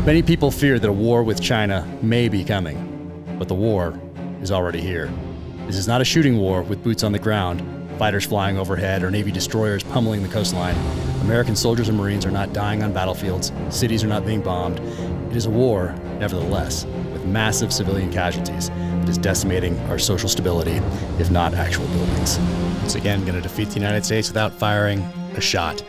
Many people fear that a war with China may be coming, but the war is already here. This is not a shooting war with boots on the ground, fighters flying overhead, or Navy destroyers pummeling the coastline. American soldiers and Marines are not dying on battlefields, cities are not being bombed. It is a war, nevertheless, with massive civilian casualties that is decimating our social stability, if not actual buildings. Once again, going to defeat the United States without firing a shot.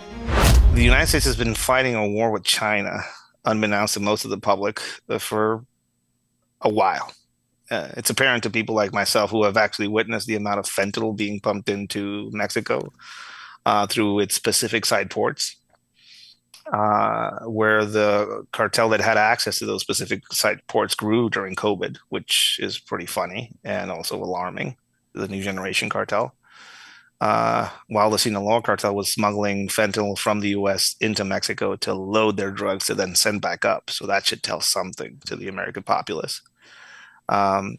The United States has been fighting a war with China, unbeknownst to most of the public, for a while. It's apparent to people like myself who have actually witnessed the amount of fentanyl being pumped into Mexico through its Pacific side ports, where the cartel that had access to those Pacific side ports grew during COVID, which is pretty funny and also alarming. The new generation cartel. While the Sinaloa cartel was smuggling fentanyl from the US into Mexico to load their drugs to then send back up. So that should tell something to the American populace. Um,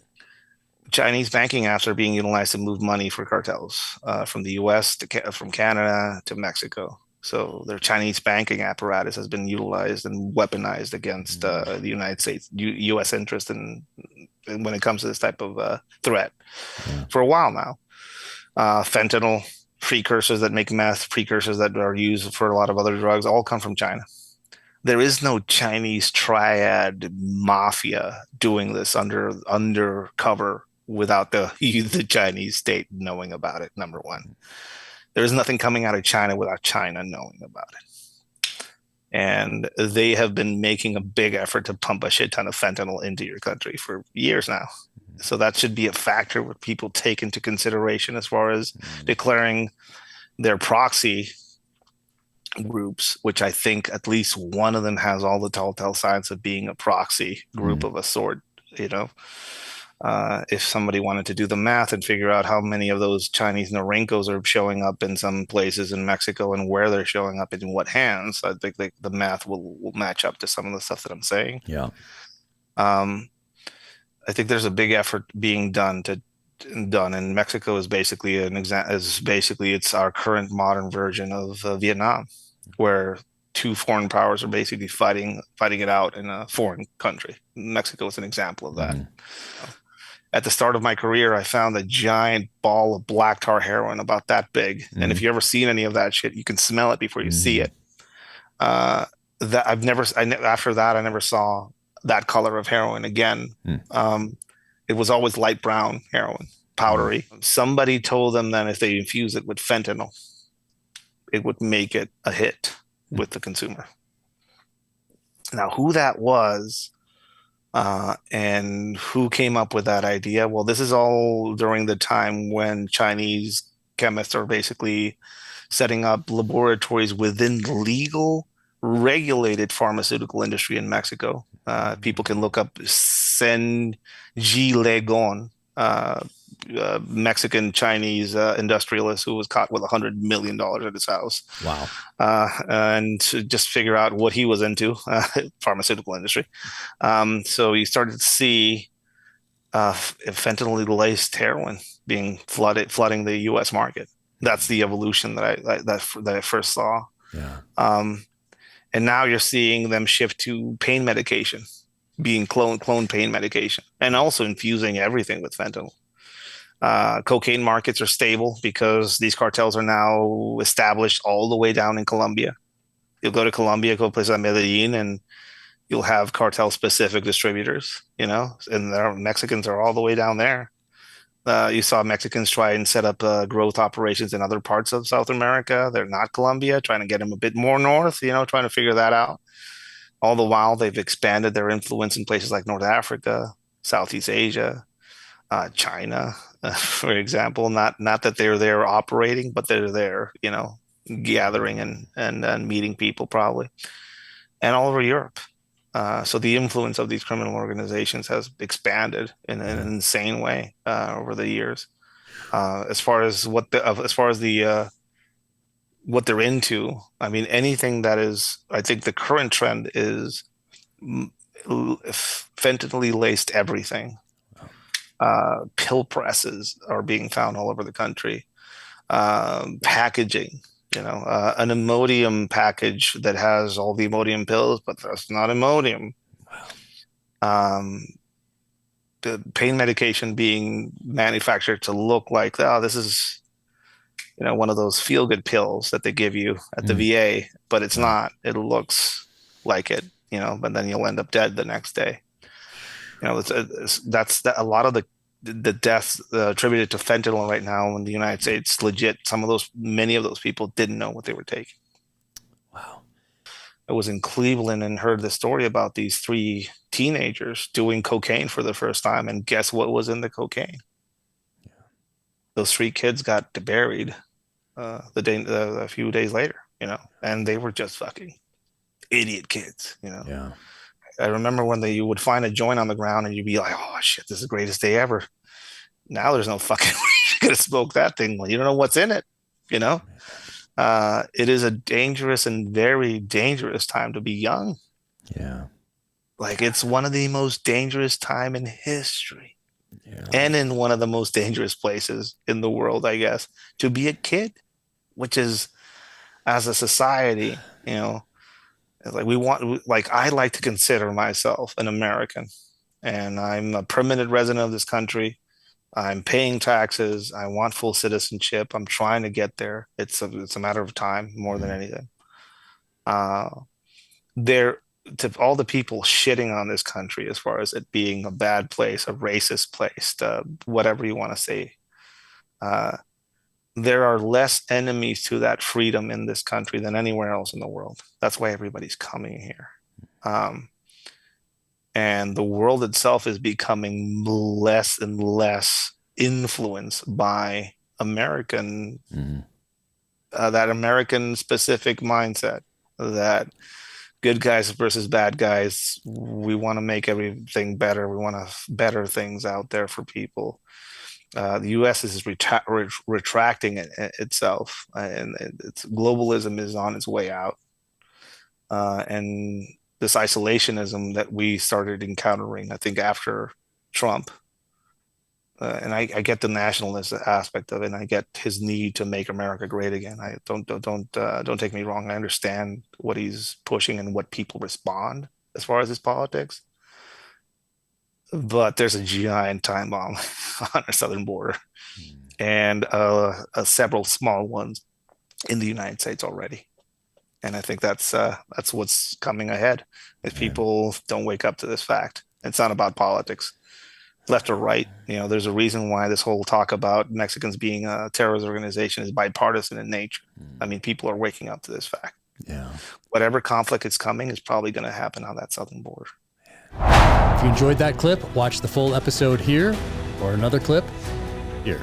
Chinese banking apps are being utilized to move money for cartels from the US from Canada to Mexico. So their Chinese banking apparatus has been utilized and weaponized against the United States, U.S. interest in when it comes to this type of threat for a while now. Fentanyl, precursors that make meth, precursors that are used for a lot of other drugs, all come from China. There is no Chinese triad mafia doing this undercover without the Chinese state knowing about it, number one. There is nothing coming out of China without China knowing about it. And they have been making a big effort to pump a shit ton of fentanyl into your country for years now. So that should be a factor where people take into consideration as far as declaring their proxy groups, which I think at least one of them has all the telltale signs of being a proxy group of a sort, you know. If somebody wanted to do the math and figure out how many of those Chinese Norincos are showing up in some places in Mexico and where they're showing up and in what hands, I think the math will match up to some of the stuff that I'm saying. Yeah. I think there's a big effort being done, and Mexico is basically it's our current modern version of Vietnam, where two foreign powers are basically fighting it out in a foreign country. Mexico is an example of that. At the start of my career, I found a giant ball of black tar heroin about that big, and if you ever seen any of that shit, you can smell it before you see it. After that, I never saw that color of heroin again. It was always light brown heroin, powdery. Somebody told them that if they infuse it with fentanyl, it would make it a hit with the consumer. Now, who that was and who came up with that idea? Well, this is all during the time when Chinese chemists are basically setting up laboratories within legal regulated pharmaceutical industry in Mexico. People can look up Sen G. Legon, Mexican Chinese industrialist who was caught with $100 million at his house. Wow. And to just figure out what he was into, pharmaceutical industry. So you started to see fentanyl laced heroin being flooding the U.S. market. That's the evolution that I first saw. Yeah. And now you're seeing them shift to pain medication, being clone pain medication, and also infusing everything with fentanyl. Cocaine markets are stable because these cartels are now established all the way down in Colombia. You'll go to Colombia, go places like Medellin, and you'll have cartel-specific distributors, you know, and Mexicans are all the way down there. You saw Mexicans try and set up growth operations in other parts of South America. They're not Colombia, trying to get them a bit more north, you know, trying to figure that out. All the while, they've expanded their influence in places like North Africa, Southeast Asia, China, for example. Not that they're there operating, but they're there, you know, gathering and meeting people probably, and all over Europe. So the influence of these criminal organizations has expanded in an insane way over the years. As far as what they're into, I mean, anything that is, I think the current trend is fentanyl laced everything. Pill presses are being found all over the country. Packaging, you know, an Imodium package that has all the Imodium pills, but that's not Imodium. Um, the pain medication being manufactured to look like, oh, this is, one of those feel good pills that they give you at the Mm. VA, but it's Wow. not. It looks like it, but then you'll end up dead the next day. That's that, a lot of the deaths attributed to fentanyl right now in the United States. Legit, many of those people didn't know what they were taking. Wow. I was in Cleveland and heard the story about these three teenagers doing cocaine for the first time, and guess what was in the cocaine? Those three kids got buried a few days later, and they were just fucking idiot kids. Yeah. I remember when you would find a joint on the ground and you'd be like, oh shit, this is the greatest day ever. Now there's no fucking way you're gonna smoke that thing. You don't know what's in it, you know? It is a dangerous and very dangerous time to be young. Yeah. Like it's one of the most dangerous time in history. Yeah. And in one of the most dangerous places in the world, I guess, to be a kid, which is as a society, like I like to consider myself an American, and I'm a permanent resident of this country. I'm paying taxes. I want full citizenship. I'm trying to get there. It's a matter of time more than anything. Uh, there to all the people shitting on this country as far as it being a bad place, a racist place, whatever you want to say. Uh, there are less enemies to that freedom in this country than anywhere else in the world. That's why everybody's coming here. And the world itself is becoming less and less influenced by that American specific mindset that good guys versus bad guys. We want to make everything better. We want to better things out there for people. The U.S. is retracting itself, and globalism is on its way out. And this isolationism that we started encountering, I think, after Trump. And I get the nationalist aspect of it, and I get his need to make America great again. I don't take me wrong. I understand what he's pushing and what people respond as far as his politics. But there's a giant time bomb on our southern border, and several small ones in the United States already. And I think that's what's coming ahead if people don't wake up to this fact. It's not about politics, left or right. There's a reason why this whole talk about Mexicans being a terrorist organization is bipartisan in nature. I mean, people are waking up to this fact. Yeah. Whatever conflict is coming is probably going to happen on that southern border. If you enjoyed that clip, watch the full episode here or another clip here.